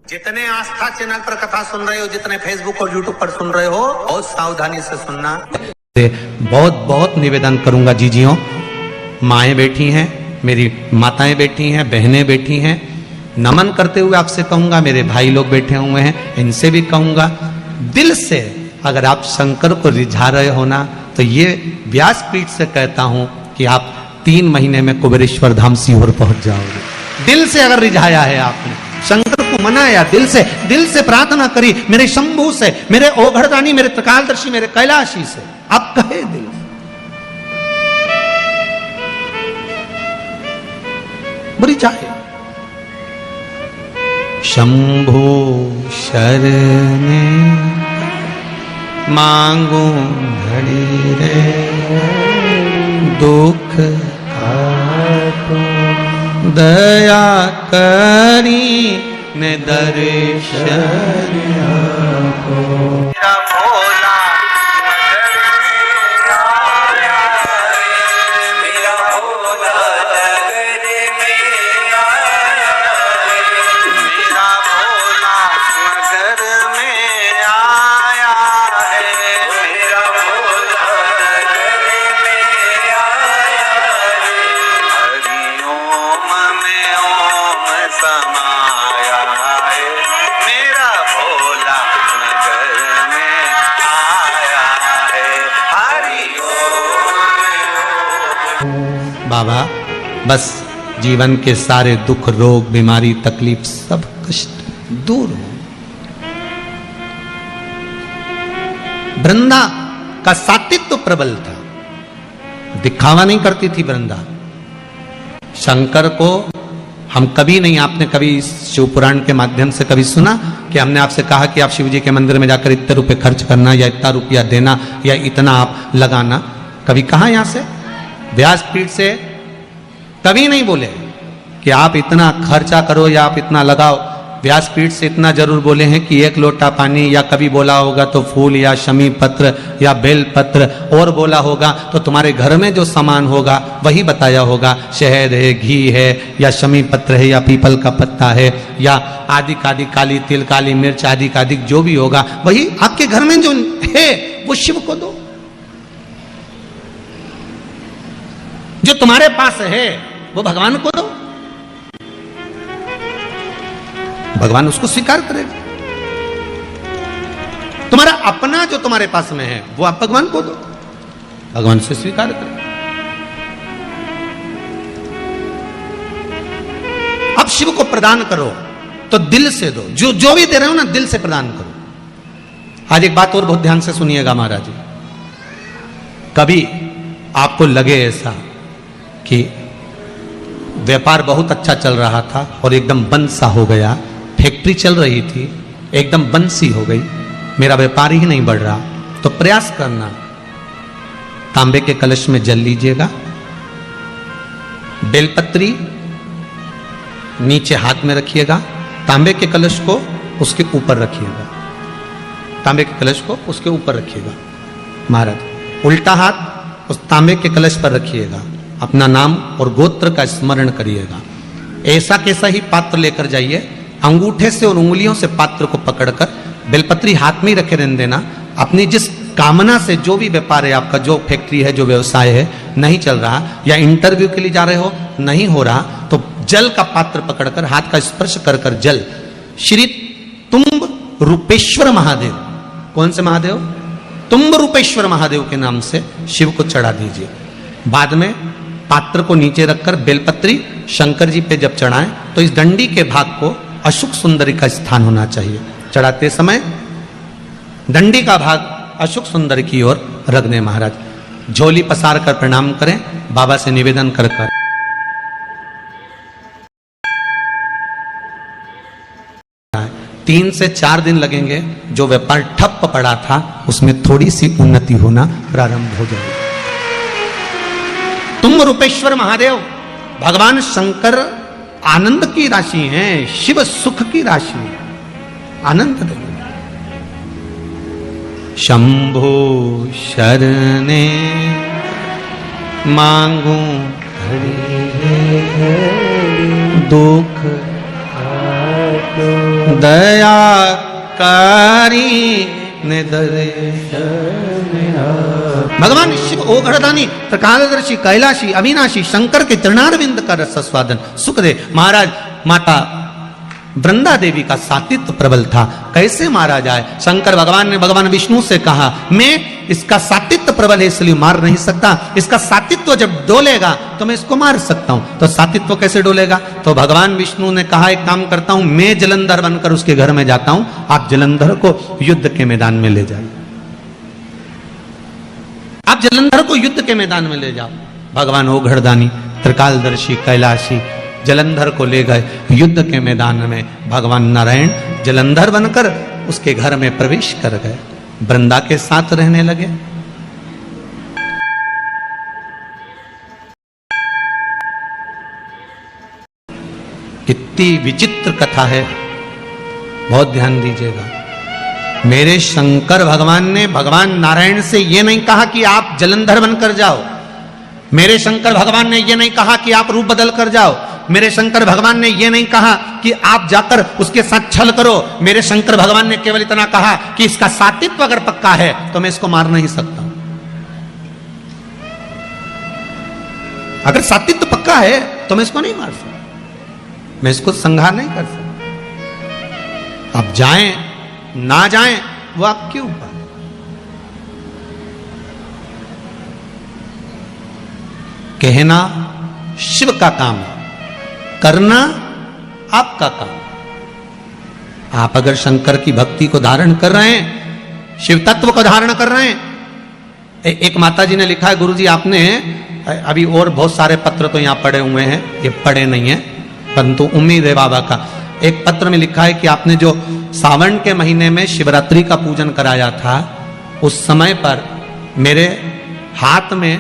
जितने आस्था चैनल पर कथा सुन रहे हो, जितने फेसबुक और यूट्यूब पर सुन रहे हो, बहुत सावधानी से सुनना। बहुत बहुत निवेदन करूंगा जीजियों, माएँ बैठी हैं, मेरी माताएं बैठी हैं, बहनें बैठी हैं, नमन करते हुए आपसे कहूंगा, मेरे भाई लोग बैठे हुए हैं, इनसे भी कहूंगा, दिल से अगर आप शंकर को रिझा रहे हो ना, तो ये व्यासपीठ से कहता हूं कि आप 3 महीने में कुबेरेश्वर धाम सीहोर पहुंच जाओगे। दिल से अगर रिझाया है आपने, शंकर को मनाया, दिल से प्रार्थना करी, मेरे शंभू से, मेरे ओघड़दानी, मेरे त्रिकालदर्शी, मेरे कैलाशी से आप कहे दिल बुरी चाहे। शंभो शरणे मांगू घड़ी रे, दुख दया करी ने दर्शन बाबा, बस जीवन के सारे दुख, रोग, बीमारी, तकलीफ, सब कष्ट दूर हो। वृंदा का सात्वित्व प्रबल था, दिखावा नहीं करती थी वृंदा। शंकर को हम कभी नहीं, आपने कभी शिव पुराण के माध्यम से कभी सुना कि हमने आपसे कहा कि आप शिव जी के मंदिर में जाकर इतने रुपए खर्च करना, या इतना रुपया देना, या इतना आप लगाना, कभी कहा यहां से व्यासपीठ से कभी नहीं बोले कि आप इतना खर्चा करो या आप इतना लगाओ। व्यासपीठ से इतना जरूर बोले हैं कि 1 लोटा पानी, या कभी बोला होगा तो फूल या शमी पत्र या बेल पत्र, और बोला होगा तो तुम्हारे घर में जो सामान होगा वही बताया होगा, शहद है, घी है, या शमी पत्र है, या पीपल का पत्ता है, या आदि कादि, काली तिल, काली मिर्च, आदि कादि जो भी होगा वही आपके घर में जो है वो शिव को दो। जो तुम्हारे पास है वो भगवान को दो, भगवान उसको स्वीकार करेगा। तुम्हारा अपना जो तुम्हारे पास में है वो आप भगवान को दो, भगवान से स्वीकार करेगा। अब शिव को प्रदान करो तो दिल से दो, जो भी दे रहे हो ना, दिल से प्रदान करो। आज एक बात और बहुत ध्यान से सुनिएगा महाराज जी, कभी आपको लगे ऐसा कि व्यापार बहुत अच्छा चल रहा था और एकदम बंद सा हो गया, फैक्ट्री चल रही थी एकदम बंद सी हो गई, मेरा व्यापार ही नहीं बढ़ रहा, तो प्रयास करना, तांबे के कलश में जल लीजिएगा, बेलपत्री नीचे हाथ में रखिएगा, तांबे के कलश को उसके ऊपर रखिएगा, तांबे के कलश को उसके ऊपर रखिएगा महाराज, उल्टा हाथ उस तांबे के कलश पर रखिएगा, अपना नाम और गोत्र का स्मरण करिएगा। ऐसा कैसा ही पात्र लेकर जाइए, अंगूठे से और उंगलियों से पात्र को पकड़कर बेलपत्री हाथ में ही रखे रहने देना। अपनी जिस कामना से जो भी व्यापार है आपका, जो फैक्ट्री है, जो व्यवसाय है, नहीं चल रहा, या इंटरव्यू के लिए जा रहे हो नहीं हो रहा, तो जल का पात्र पकड़कर हाथ का स्पर्श कर कर जल श्री तुम्ब रूपेश्वर महादेव, कौन से महादेव? तुम्ब रूपेश्वर महादेव के नाम से शिव को चढ़ा दीजिए। बाद में पात्र को नीचे रखकर बेलपत्री शंकर जी पे जब चढ़ाएं तो इस डंडी के भाग को अशुक सुंदरी का स्थान होना चाहिए। चढ़ाते समय डंडी का भाग अशुक सुंदरी की ओर रख दें महाराज। झोली पसार कर प्रणाम करें, बाबा से निवेदन कर 3 से 4 दिन लगेंगे, जो व्यापार ठप पड़ा था उसमें थोड़ी सी उन्नति होना प्रारंभ हो जाएगी। तुम रूपेश्वर महादेव भगवान शंकर आनंद की राशि हैं, शिव सुख की राशि है, आनंद देंगे। शंभो शरणे मांगू दुख दया कारी भगवान शिव ओघड़दानी त्रिकालदर्शी कैलाशी अविनाशी शंकर के चरणारविंद का रस स्वादन सुख दे। महाराज माता वृंदा देवी का सातित्व प्रबल था, कैसे मारा जाए? शंकर भगवान ने भगवान विष्णु से कहा मैं इसका सातित्व प्रबल है इसलिए मार नहीं सकता, इसका सातित्व जब डोलेगा तो मैं इसको मार सकता हूं। तो सातित्व कैसे डोलेगा? तो भगवान विष्णु ने कहा एक काम करता हूं, मैं जलंधर बनकर उसके घर में जाता हूं, आप जलंधर को युद्ध के मैदान में ले जाइए, आप जलंधर को युद्ध के मैदान में ले जाओ। भगवान ओघड़दानी त्रिकालदर्शी कैलाशी जलंधर को ले गए युद्ध के मैदान में। भगवान नारायण जलंधर बनकर उसके घर में प्रवेश कर गए, वृंदा के साथ रहने लगे। कितनी विचित्र कथा है, बहुत ध्यान दीजिएगा। मेरे शंकर भगवान ने भगवान नारायण से यह नहीं कहा कि आप जलंधर बनकर जाओ, मेरे शंकर भगवान ने यह नहीं कहा कि आप रूप बदल कर जाओ, मेरे शंकर भगवान ने यह नहीं कहा कि आप जाकर उसके साथ छल करो। मेरे शंकर भगवान ने केवल इतना कहा कि इसका सातित्व अगर पक्का है तो मैं इसको मार नहीं सकता। अगर सातित्व पक्का है तो मैं इसको नहीं मार सकता, मैं इसको संहार नहीं कर सकता। अब जाएं ना जाएं वो आपके ऊपर। कहना शिव का काम है, करना आपका काम। आप अगर शंकर की भक्ति को धारण कर रहे हैं, शिव तत्व को धारण कर रहे हैं। एक माता जी ने लिखा है, गुरुजी आपने अभी और बहुत सारे पत्र तो यहां पड़े हुए हैं, ये पढ़े नहीं है परंतु उम्मीद है बाबा का। एक पत्र में लिखा है कि आपने जो सावन के महीने में शिवरात्रि का पूजन कराया था, उस समय पर मेरे हाथ में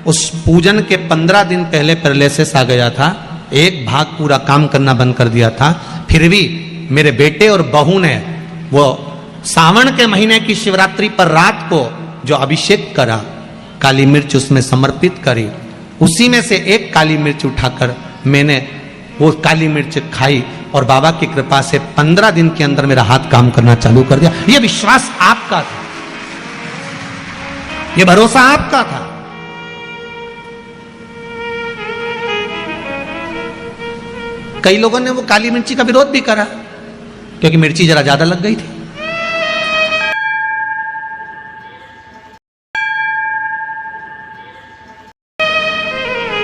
उस पूजन के 15 दिन पहले पैरालिसिस आ गया था, एक भाग पूरा काम करना बंद कर दिया था। फिर भी मेरे बेटे और बहू ने वो सावन के महीने की शिवरात्रि पर रात को जो अभिषेक करा, काली मिर्च उसमें समर्पित करी, उसी में से एक काली मिर्च उठाकर मैंने वो काली मिर्च खाई और बाबा की कृपा से 15 दिन के अंदर मेरा हाथ काम करना चालू कर दिया। यह विश्वास आपका था, यह भरोसा आपका था। कई लोगों ने वो काली मिर्ची का विरोध भी करा क्योंकि मिर्ची जरा ज्यादा लग गई थी।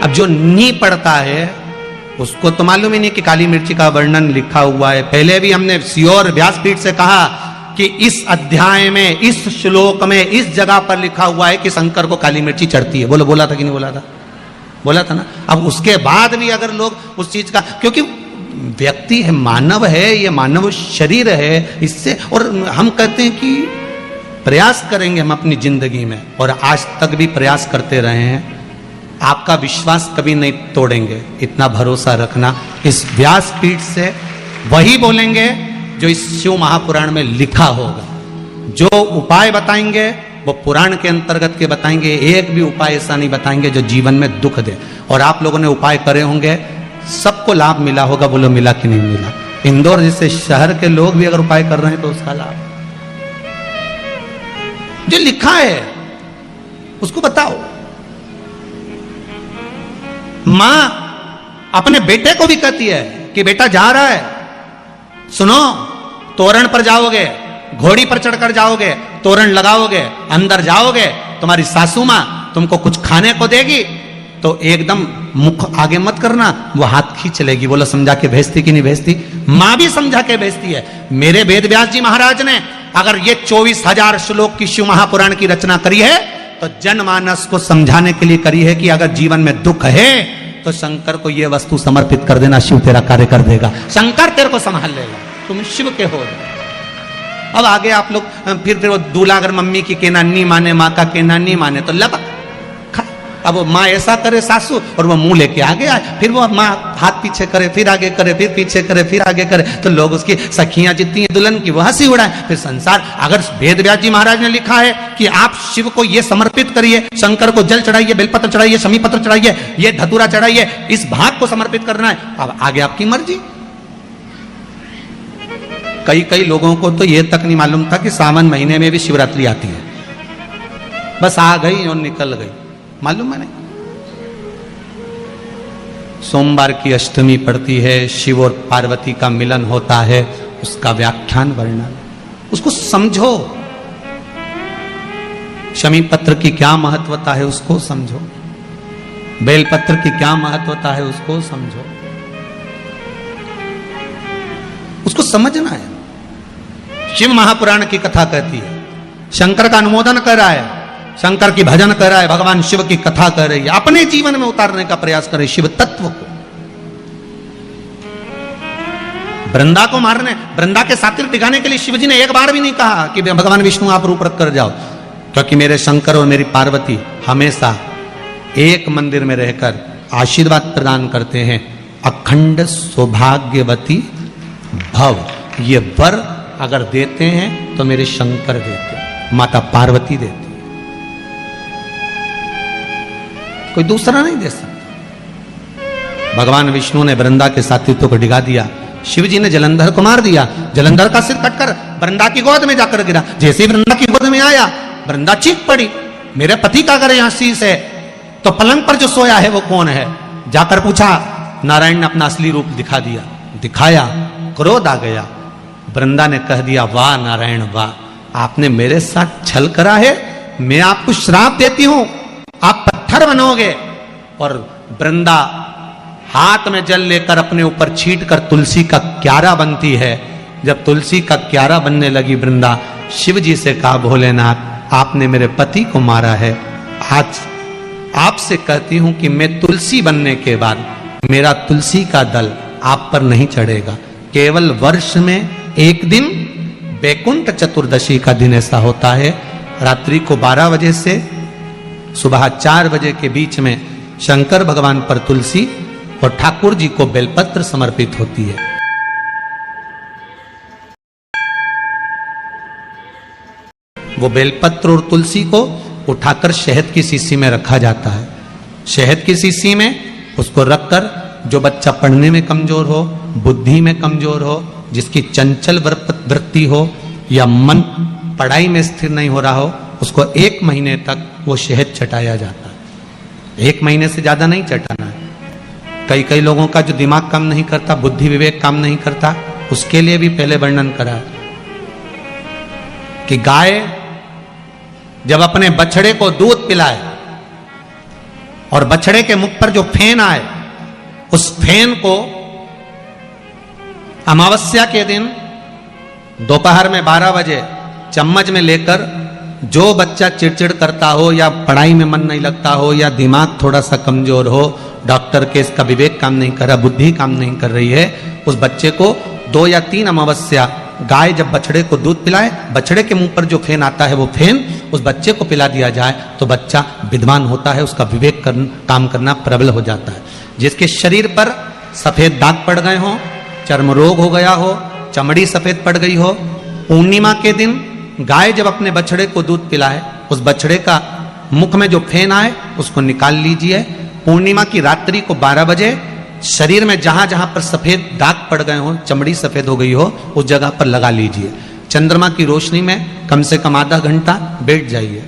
अब जो नी पड़ता है उसको तो मालूम ही नहीं कि काली मिर्ची का वर्णन लिखा हुआ है। पहले भी हमने श्योर व्यासपीठ से कहा कि इस अध्याय में, इस श्लोक में, इस जगह पर लिखा हुआ है कि शंकर को काली मिर्ची चढ़ती है। बोला था कि नहीं बोला था? बोला था ना। अब उसके बाद भी अगर लोग उस चीज का, क्योंकि व्यक्ति है, मानव है, ये मानव शरीर है, इससे और हम कहते हैं कि प्रयास करेंगे हम अपनी जिंदगी में, और आज तक भी प्रयास करते रहे हैं। आपका विश्वास कभी नहीं तोड़ेंगे, इतना भरोसा रखना। इस व्यासपीठ से वही बोलेंगे जो इस शिव महापुराण में लिखा होगा। जो उपाय बताएंगे वो पुराण के अंतर्गत के बताएंगे, एक भी उपाय ऐसा नहीं बताएंगे जो जीवन में दुख दे। और आप लोगों ने उपाय करे होंगे, सबको लाभ मिला होगा। बोलो मिला कि नहीं मिला? इंदौर जैसे शहर के लोग भी अगर उपाय कर रहे हैं तो उसका लाभ, जो लिखा है उसको बताओ। मां अपने बेटे को भी कहती है कि बेटा जा रहा है, सुनो, तोरण पर जाओगे, घोड़ी पर चढ़कर जाओगे, तोरण लगाओगे, अंदर जाओगे, तुम्हारी सासू मां तुमको कुछ खाने को देगी तो एकदम मुख आगे मत करना, वो हाथ खींच लेगी। बोलो समझा के भेजती कि नहीं भेजती? मां भी समझा के भेजती है। मेरे वेद व्यास जी महाराज ने अगर ये 24,000 श्लोक की शिव महापुराण की रचना करी है तो जनमानस को समझाने के लिए करी है कि अगर जीवन में दुख है तो शंकर को ये वस्तु समर्पित कर देना, शिव तेरा कार्य कर देगा, शंकर तेरे को संभाल लेगा, तुम शिव के हो। अब आगे आप लोग फिर वो दूल्हा अगर मम्मी की कहना नहीं माने, माँ का कहना नहीं माने तो लपक। अब माँ ऐसा करे सासू और वो मुंह लेके आगे आए, फिर वो माँ हाथ पीछे करे, फिर आगे करे, फिर पीछे करे, फिर आगे करे, तो लोग उसकी सखियां जितनी हैं दुल्हन की वो हंसी उड़ाए, फिर संसार। अगर वेद व्यास जी महाराज ने लिखा है कि आप शिव को ये समर्पित करिए, शंकर को जल चढ़ाइए, बेलपत्र चढ़ाइए, शमी पत्र चढ़ाइए, ये धतूरा चढ़ाइए, इस भाग को समर्पित करना है, अब आगे आपकी मर्जी। कई कई लोगों को तो ये तक नहीं मालूम था कि सावन महीने में भी शिवरात्रि आती है। बस आ गई और निकल गई, मालूम है नहीं। सोमवार की अष्टमी पड़ती है, शिव और पार्वती का मिलन होता है, उसका व्याख्यान वर्णन, उसको समझो। शमी पत्र की क्या महत्वता है उसको समझो, बेलपत्र की क्या महत्वता है उसको समझो, उसको समझना है। शिव महापुराण की कथा कहती है, शंकर का अनुमोदन कर रहा है, शंकर की भजन कर रहा है, भगवान शिव की कथा कर रही है, अपने जीवन में उतारने का प्रयास करे शिव तत्व को। वृंदा को मारने, वृंदा के सातिर टिकाने के लिए शिवजी ने एक बार भी नहीं कहा कि भगवान विष्णु आप रूप रख कर जाओ, क्योंकि मेरे शंकर और मेरी पार्वती हमेशा एक मंदिर में रहकर आशीर्वाद प्रदान करते हैं, अखंड सौभाग्यवती भव। ये वर अगर देते हैं तो मेरे शंकर देते हैं, माता पार्वती देती, कोई दूसरा नहीं दे सकता। भगवान विष्णु ने वृंदा के सातित्व को डिगा दिया, शिव जी ने जलंधर को मार दिया, जलंधर का सिर कटकर वृंदा की गोद में जाकर गिरा। जैसे ही वृंदा की गोद में आया, वृंदा चीख पड़ी, मेरे पति का अगर यहां शीश है तो पलंग पर जो सोया है वो कौन है? जाकर पूछा, नारायण ने अपना असली रूप दिखा दिया, दिखाया, क्रोध आ गया। वृंदा ने कह दिया, वाह नारायण वाह, आपने मेरे साथ छल करा है, मैं आपको श्राप देती हूं, आप पत्थर बनोगे। और वृंदा हाथ में जल लेकर अपने ऊपर छीट कर तुलसी का क्यारा बनती है। जब तुलसी का क्यारा बनने लगी वृंदा, शिव जी से कहा, भोलेनाथ आपने मेरे पति को मारा है, आज आपसे कहती हूं कि मैं तुलसी बनने के बाद मेरा तुलसी का दल आप पर नहीं चढ़ेगा। केवल वर्ष में एक दिन बैकुंठ चतुर्दशी का दिन ऐसा होता है, रात्रि को 12 बजे से सुबह 4 बजे के बीच में शंकर भगवान पर तुलसी और ठाकुर जी को बेलपत्र समर्पित होती है। वो बेलपत्र और तुलसी को उठाकर शहद की शीशी में रखा जाता है। शहद की शीशी में उसको रखकर जो बच्चा पढ़ने में कमजोर हो, बुद्धि में कमजोर हो, जिसकी चंचल वृत्ति हो या मन पढ़ाई में स्थिर नहीं हो रहा हो, उसको 1 महीने तक वो शहद चटाया जाता है। 1 महीने से ज्यादा नहीं चटाना है। कई कई लोगों का जो दिमाग काम नहीं करता, बुद्धि विवेक काम नहीं करता, उसके लिए भी पहले वर्णन करा कि गाय जब अपने बछड़े को दूध पिलाए और बछड़े के मुख पर जो फेन आए, उस फेन को अमावस्या के दिन दोपहर में 12 बजे चम्मच में लेकर, जो बच्चा चिड़चिड़ करता हो या पढ़ाई में मन नहीं लगता हो या दिमाग थोड़ा सा कमजोर हो, डॉक्टर के इसका विवेक काम नहीं कर रहा, बुद्धि काम नहीं कर रही है, उस बच्चे को 2 या 3 अमावस्या गाय जब बछड़े को दूध पिलाए, बछड़े के मुंह पर जो फेन आता है वो फेन उस बच्चे को पिला दिया जाए तो बच्चा विद्वान होता है, उसका विवेक काम करना प्रबल हो जाता है। जिसके शरीर पर सफेद दाग पड़ गए हो, चर्म रोग हो गया हो, चमड़ी सफेद पड़ गई हो, पूर्णिमा के दिन गाय जब अपने बछड़े को दूध पिलाए, उस बछड़े का मुख में जो फेन आए उसको निकाल लीजिए। पूर्णिमा की रात्रि को 12 बजे शरीर में जहां जहां पर सफेद दाग पड़ गए हो, चमड़ी सफेद हो गई हो, उस जगह पर लगा लीजिए। चंद्रमा की रोशनी में कम से कम आधा घंटा बैठ जाइए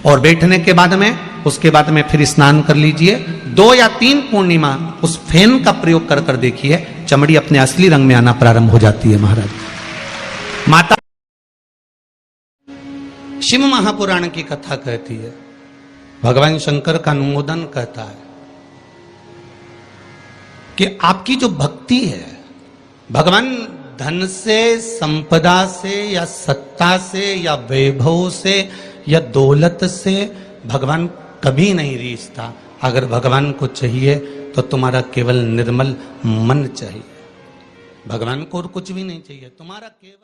और बैठने के बाद में उसके बाद में फिर स्नान कर लीजिए। 2 या 3 पूर्णिमा उस फेन का प्रयोग कर कर देखिए, चमड़ी अपने असली रंग में आना प्रारंभ हो जाती है। महाराज, माता शिव महापुराण की कथा कहती है, भगवान शंकर का अनुमोदन कहता है कि आपकी जो भक्ति है, भगवान धन से, संपदा से या सत्ता से या वैभव से या दौलत से भगवान कभी नहीं रीझता। अगर भगवान को चाहिए तो तुम्हारा केवल निर्मल मन चाहिए, भगवान को और कुछ भी नहीं चाहिए, तुम्हारा केवल